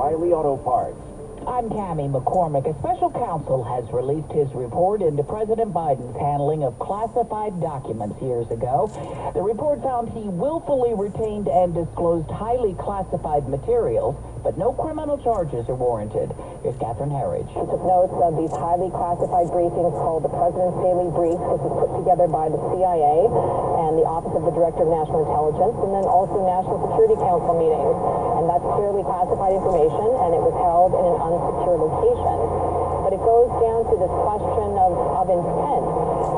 O'Reilly Auto Parts. I'm Cammie McCormick. A special counsel has released his report into President Biden's handling of classified documents years ago. The report found he willfully retained and disclosed highly classified materials, but no criminal charges are warranted. Here's Catherine Herridge. He took notes of these highly classified briefings called the President's Daily Brief. This was put together by the CIA and the Office of the Director of National Intelligence, and then also National Security Council meetings. And that's clearly classified information, and it was held in an unsecure location. But it goes down to this question of intent.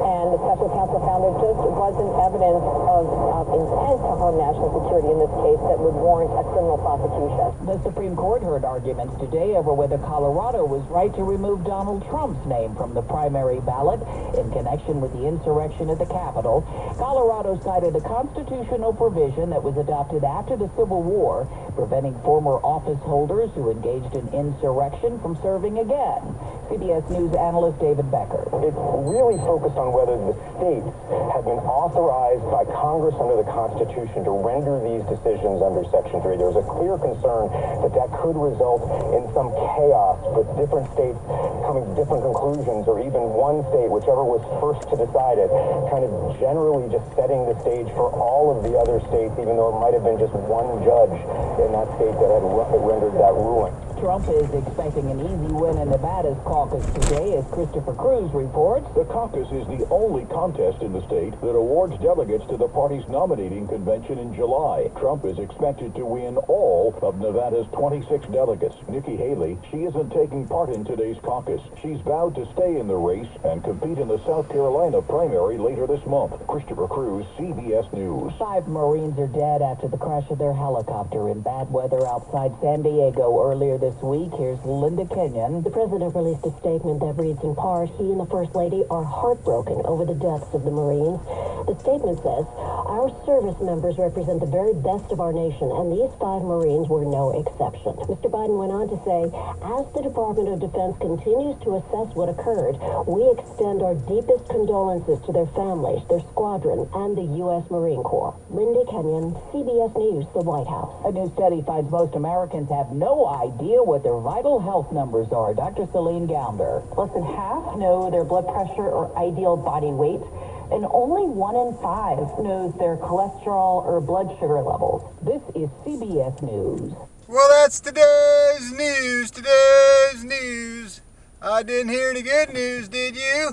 And the special counsel found there just wasn't evidence of intent to harm national security in this case that would warrant a criminal prosecution. The Supreme Court heard arguments today over whether Colorado was right to remove Donald Trump's name from the primary ballot in connection with the insurrection at the Capitol. Colorado cited a constitutional provision that was adopted after the Civil War, preventing former office holders who engaged in insurrection from serving again. CBS News analyst David Becker. It's really focused on whether the states have been authorized by Congress under the Constitution to render these decisions under Section 3. There's a clear concern that could result in some chaos with different states coming to different conclusions, or even one state, whichever was first to decide it, kind of generally just setting the stage for all of the other states, even though it might have been just one judge in that state that had rendered that ruling. Trump is expecting an easy win in Nevada's caucus today, as Christopher Cruz reports. The caucus is the only contest in the state that awards delegates to the party's nominating convention in July. Trump is expected to win all of Nevada's 26 delegates. Nikki Haley, she isn't taking part in today's caucus. She's vowed to stay in the race and compete in the South Carolina primary later this month. Christopher Cruz, CBS News. 5 Marines are dead after the crash of their helicopter in bad weather outside San Diego earlier this week. Here's Linda Kenyon. The president released a statement that reads in part, he and the First Lady are heartbroken over the deaths of the Marines. The statement says, our service members represent the very best of our nation, and these 5 Marines were no exception. Mr. Biden went on to say, as the Department of Defense continues to assess what occurred, we extend our deepest condolences to their families, their squadron, and the U.S. Marine Corps. Linda Kenyon, CBS News, the White House. A new study finds most Americans have no idea what their vital health numbers are. Dr. Celine Gounder. Less than half know their blood pressure or ideal body weight, and only 1 in 5 knows their cholesterol or blood sugar levels. This is CBS News. Well, that's today's news. Today's news. I didn't hear any good news, did you?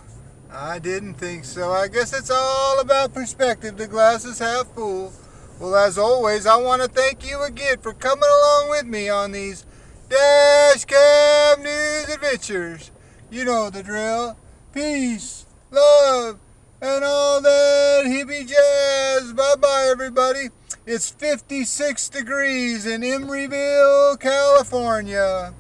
I didn't think so. I guess it's all about perspective. The glass is half full. Well, as always, I want to thank you again for coming along with me on these Dash Cam News Adventures. You know the drill. Peace, love, and all that hippie jazz. Bye-bye, everybody. It's 56 degrees in Emeryville, California.